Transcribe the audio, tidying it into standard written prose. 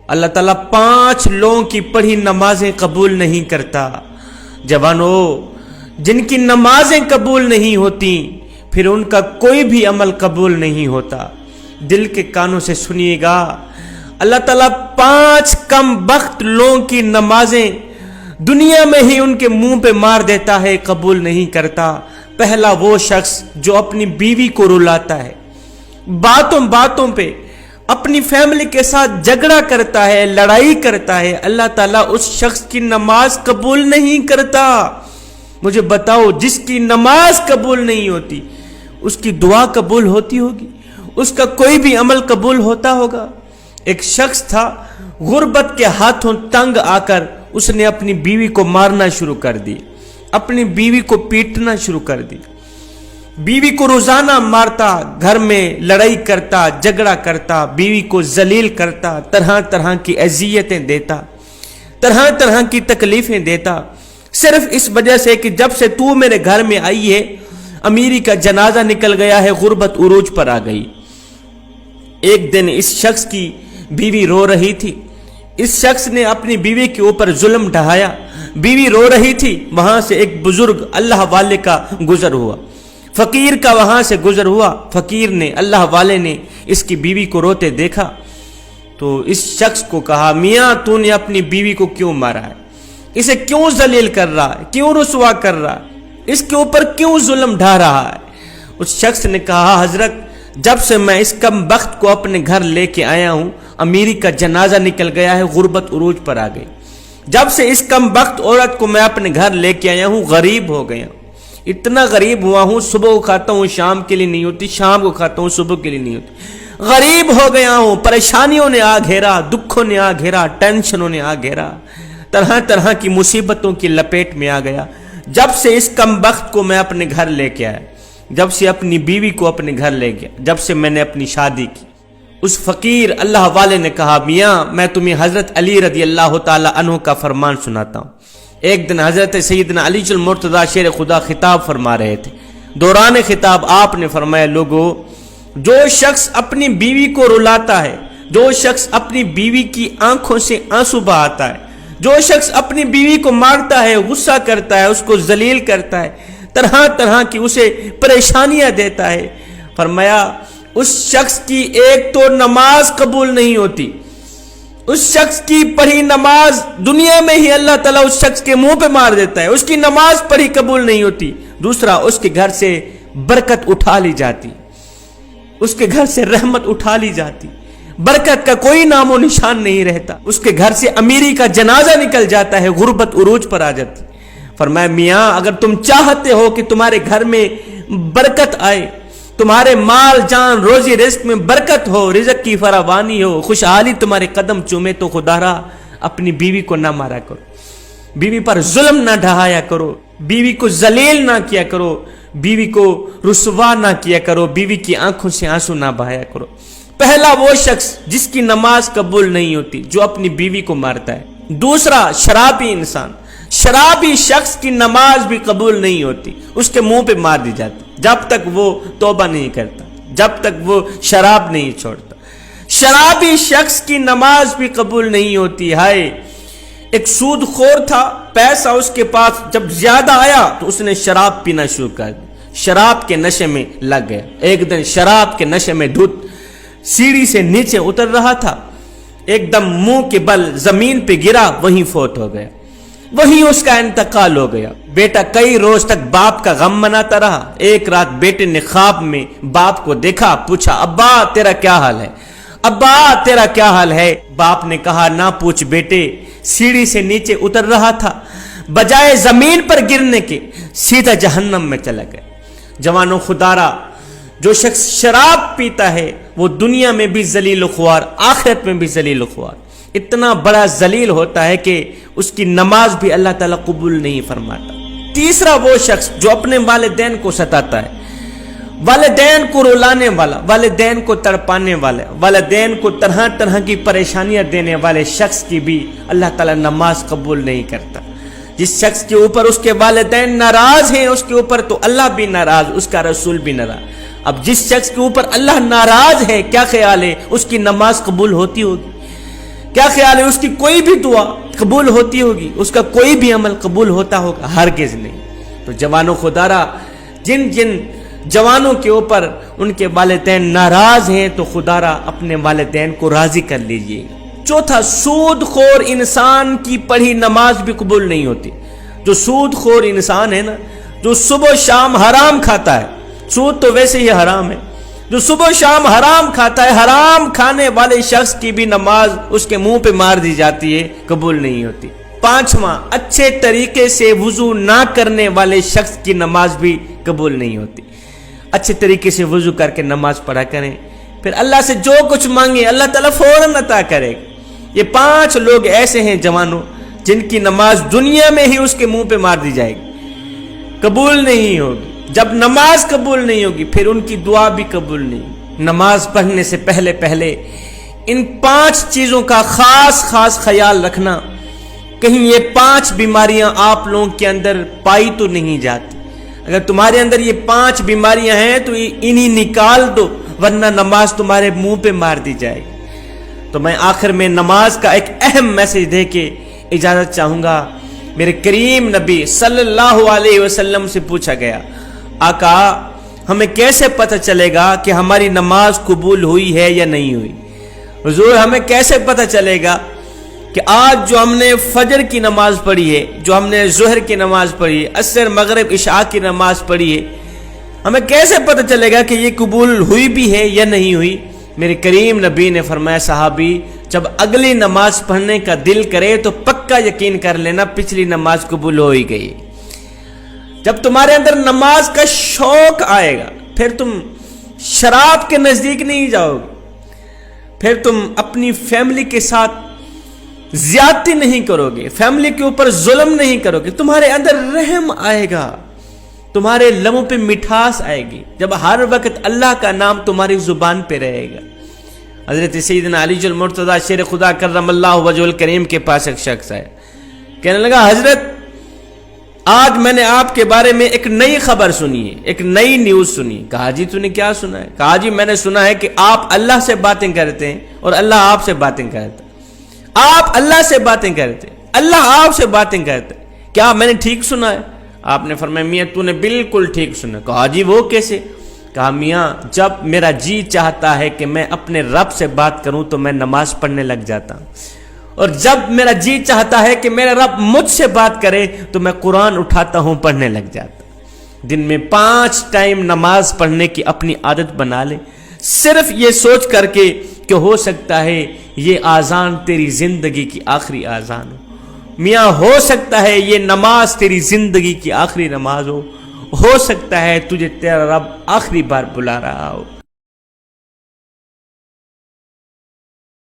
اللہ تعالیٰ 5 لوگوں کی پڑھی نمازیں قبول نہیں کرتا۔ جوانوں، جن کی نمازیں قبول نہیں ہوتی پھر ان کا کوئی بھی عمل قبول نہیں ہوتا۔ دل کے کانوں سے سنیے گا، اللہ تعالیٰ 5 کم بخت لوگوں کی نمازیں دنیا میں ہی ان کے منہ پہ مار دیتا ہے، قبول نہیں کرتا۔ پہلا وہ شخص جو اپنی بیوی کو رلاتا ہے، باتوں باتوں پہ اپنی فیملی کے ساتھ جھگڑا کرتا ہے، لڑائی کرتا ہے، اللہ تعالیٰ اس شخص کی نماز قبول نہیں کرتا۔ مجھے بتاؤ، جس کی نماز قبول نہیں ہوتی اس کی دعا قبول ہوتی ہوگی؟ اس کا کوئی بھی عمل قبول ہوتا ہوگا؟ ایک شخص تھا، غربت کے ہاتھوں تنگ آ کر اس نے اپنی بیوی کو مارنا شروع کر دی، اپنی بیوی کو پیٹنا شروع کر دی، بیوی کو روزانہ مارتا، گھر میں لڑائی کرتا، جھگڑا کرتا، بیوی کو ذلیل کرتا، طرح طرح کی اذیتیں دیتا، طرح طرح کی تکلیفیں دیتا، صرف اس وجہ سے کہ جب سے تو میرے گھر میں آئی ہے امیری کا جنازہ نکل گیا ہے، غربت عروج پر آ گئی۔ ایک دن اس شخص کی بیوی رو رہی تھی، اس شخص نے اپنی بیوی کے اوپر ظلم ڈھایا، بیوی رو رہی تھی، وہاں سے ایک بزرگ اللہ والے کا گزر ہوا، فقیر کا وہاں سے گزر ہوا، فقیر نے، اللہ والے نے اس کی بیوی کو روتے دیکھا تو اس شخص کو کہا، میاں تو نے اپنی بیوی کو کیوں مارا ہے؟ اسے کیوں ذلیل کر رہا ہے؟ کیوں رسوا کر رہا ہے؟ اس کے اوپر کیوں ظلم ڈھا رہا ہے؟ اس شخص نے کہا، حضرت جب سے میں اس کم بخت کو اپنے گھر لے کے آیا ہوں امیری کا جنازہ نکل گیا ہے، غربت عروج پر آ گئی، جب سے اس کم بخت عورت کو میں اپنے گھر لے کے آیا ہوں غریب ہو گیا ہوں، اتنا غریب ہوا ہوں، صبح کو کھاتا ہوں شام کے لیے نہیں ہوتی، شام کو کھاتا ہوں صبح کے لیے نہیں ہوتی، غریب ہو گیا ہوں، پریشانیوں نے آ گھیرا، دکھوں نے آ گھیرا، ٹینشنوں نے آ گھیرا، طرح طرح کی مصیبتوں کی لپیٹ میں آ گیا، جب سے اس کم بخت کو میں اپنے گھر لے کے آیا، جب سے اپنی بیوی کو اپنے گھر لے گیا، جب سے میں نے اپنی شادی کی۔ اس فقیر اللہ والے نے کہا، میاں میں تمہیں حضرت علی رضی اللہ تعالی عنہ کا فرمان سناتا ہوں۔ ایک دن حضرت سیدنا علی المرتضی شیر خدا خطاب فرما رہے تھے، دوران خطاب آپ نے فرمایا، لوگو جو شخص اپنی بیوی کو رلاتا ہے، جو شخص اپنی بیوی کی آنکھوں سے آنسو بہاتا ہے، جو شخص اپنی بیوی کو مارتا ہے، غصہ کرتا ہے، اس کو ذلیل کرتا ہے، طرح طرح کی اسے پریشانیاں دیتا ہے، فرمایا اس شخص کی ایک تو نماز قبول نہیں ہوتی، اس شخص کی پڑھی نماز دنیا میں ہی اللہ تعالیٰ اس شخص کے منہ پہ مار دیتا ہے، اس کی نماز پڑھی قبول نہیں ہوتی، دوسرا اس کے گھر سے برکت اٹھا لی جاتی، اس کے گھر سے رحمت اٹھا لی جاتی، برکت کا کوئی نام و نشان نہیں رہتا، اس کے گھر سے امیری کا جنازہ نکل جاتا ہے، غربت عروج پر آ جاتی۔ فرمایا، میاں اگر تم چاہتے ہو کہ تمہارے گھر میں برکت آئے، تمہارے مال جان روزی رزق میں برکت ہو، رزق کی فراوانی ہو، خوشحالی تمہارے قدم چومے، تو خدا را اپنی بیوی کو نہ مارا کرو، بیوی پر ظلم نہ ڈھایا کرو، بیوی کو ذلیل نہ کیا کرو، بیوی کو رسوا نہ کیا کرو، بیوی کی آنکھوں سے آنسو نہ بہایا کرو۔ پہلا وہ شخص جس کی نماز قبول نہیں ہوتی، جو اپنی بیوی کو مارتا ہے۔ دوسرا شرابی انسان، شرابی شخص کی نماز بھی قبول نہیں ہوتی، اس کے منہ پہ مار دی جاتی جب تک وہ توبہ نہیں کرتا، جب تک وہ شراب نہیں چھوڑتا۔ شرابی شخص کی نماز بھی قبول نہیں ہوتی۔ ہائے، ایک سود خور تھا، پیسہ اس کے پاس جب زیادہ آیا تو اس نے شراب پینا شروع کر دی، شراب کے نشے میں لگ گیا۔ ایک دن شراب کے نشے میں دھت سیڑھی سے نیچے اتر رہا تھا، ایک دم منہ کے بل زمین پہ گرا، وہیں فوت ہو گیا، وہیں اس کا انتقال ہو گیا۔ بیٹا کئی روز تک باپ کا غم مناتا رہا۔ ایک رات بیٹے نے خواب میں باپ کو دیکھا، پوچھا، ابا تیرا کیا حال ہے؟ ابا تیرا کیا حال ہے؟ باپ نے کہا، نہ پوچھ بیٹے، سیڑھی سے نیچے اتر رہا تھا، بجائے زمین پر گرنے کے سیدھا جہنم میں چلا گیا۔ جوانوں، خدارا جو شخص شراب پیتا ہے وہ دنیا میں بھی ذلیل و خوار، آخرت میں بھی ذلیل و خوار، اتنا بڑا ذلیل ہوتا ہے کہ اس کی نماز بھی اللہ تعالیٰ قبول نہیں فرماتا۔ تیسرا وہ شخص جو اپنے والدین کو ستاتا ہے، والدین کو رلانے والا، والدین کو تڑپانے والا، والدین کو طرح طرح کی پریشانیاں دینے والے شخص کی بھی اللہ تعالیٰ نماز قبول نہیں کرتا۔ جس شخص کے اوپر اس کے والدین ناراض ہیں، اس کے اوپر تو اللہ بھی ناراض، اس کا رسول بھی ناراض۔ اب جس شخص کے اوپر اللہ ناراض ہے، کیا خیال ہے اس کی نماز قبول ہوتی ہوگی؟ کیا خیال ہے اس کی کوئی بھی دعا قبول ہوتی ہوگی؟ اس کا کوئی بھی عمل قبول ہوتا ہوگا؟ ہرگز نہیں۔ تو جوانوں خدا را، جن جن جوانوں کے اوپر ان کے والدین ناراض ہیں تو خدا را اپنے والدین کو راضی کر لیجئے۔ چوتھا، سود خور انسان کی پڑھی نماز بھی قبول نہیں ہوتی۔ جو سود خور انسان ہے نا، جو صبح و شام حرام کھاتا ہے، سود تو ویسے ہی حرام ہے، جو صبح و شام حرام کھاتا ہے، حرام کھانے والے شخص کی بھی نماز اس کے منہ پہ مار دی جاتی ہے، قبول نہیں ہوتی۔ پانچواں، اچھے طریقے سے وضو نہ کرنے والے شخص کی نماز بھی قبول نہیں ہوتی۔ اچھے طریقے سے وضو کر کے نماز پڑھا کریں، پھر اللہ سے جو کچھ مانگیں اللہ تعالیٰ فوراً عطا کرے گا۔ یہ 5 لوگ ایسے ہیں جوانوں جن کی نماز دنیا میں ہی اس کے منہ پہ مار دی جائے گی، قبول نہیں ہوگی۔ جب نماز قبول نہیں ہوگی پھر ان کی دعا بھی قبول نہیں۔ نماز پڑھنے سے پہلے ان 5 چیزوں کا خاص خیال رکھنا، کہیں یہ 5 بیماریاں آپ لوگوں کے اندر پائی تو نہیں جاتی۔ اگر تمہارے اندر یہ 5 بیماریاں ہیں تو انہی نکال دو، ورنہ نماز تمہارے منہ پہ مار دی جائے گی۔ تو میں آخر میں نماز کا ایک اہم میسج دے کے اجازت چاہوں گا۔ میرے کریم نبی صلی اللہ علیہ وسلم سے پوچھا گیا، آقا ہمیں کیسے پتہ چلے گا کہ ہماری نماز قبول ہوئی ہے یا نہیں ہوئی؟ حضور ہمیں کیسے پتہ چلے گا کہ آج جو ہم نے فجر کی نماز پڑھی ہے، جو ہم نے ظہر کی نماز پڑھی ہے، عصر مغرب عشاء کی نماز پڑھی ہے، ہمیں کیسے پتہ چلے گا کہ یہ قبول ہوئی بھی ہے یا نہیں ہوئی؟ میرے کریم نبی نے فرمایا، صحابی جب اگلی نماز پڑھنے کا دل کرے تو پکا یقین کر لینا پچھلی نماز قبول ہو ہی گئی۔ جب تمہارے اندر نماز کا شوق آئے گا پھر تم شراب کے نزدیک نہیں جاؤ گے، پھر تم اپنی فیملی کے ساتھ زیادتی نہیں کرو گے، فیملی کے اوپر ظلم نہیں کرو گے، تمہارے اندر رحم آئے گا، تمہارے لبوں پہ مٹھاس آئے گی جب ہر وقت اللہ کا نام تمہاری زبان پہ رہے گا۔ حضرت سیدنا علی المرتضیٰ شیر خدا کرم اللہ وجہ الکریم کے پاس ایک شخص آیا، کہنے لگا، حضرت آج میں نے آپ کے بارے میں ایک نئی خبر سنی ہے، ایک نئی نیوز سنی۔ کہا جی تو نے کیا سنا ہے؟ کہا جی میں نے سنا ہے کہ آپ اللہ سے باتیں کرتے ہیں اور اللہ آپ سے باتیں کرتا ہے۔ آپ اللہ سے باتیں کرتے، اللہ آپ سے باتیں کرتے، کیا میں نے ٹھیک سنا ہے؟ آپ نے فرمایا، میاں تو نے بالکل ٹھیک سنا۔ کہا جی وہ کیسے؟ کہا میاں جب میرا جی چاہتا ہے کہ میں اپنے رب سے بات کروں تو میں نماز پڑھنے لگ جاتا ہوں، اور جب میرا جی چاہتا ہے کہ میرا رب مجھ سے بات کرے تو میں قرآن اٹھاتا ہوں پڑھنے لگ جاتا ہوں۔ دن میں 5 ٹائم نماز پڑھنے کی اپنی عادت بنا لے، صرف یہ سوچ کر کے کہ ہو سکتا ہے یہ آذان تیری زندگی کی آخری آذان ہو، میاں ہو سکتا ہے یہ نماز تیری زندگی کی آخری نماز ہو سکتا ہے تجھے تیرا رب آخری بار بلا رہا ہو۔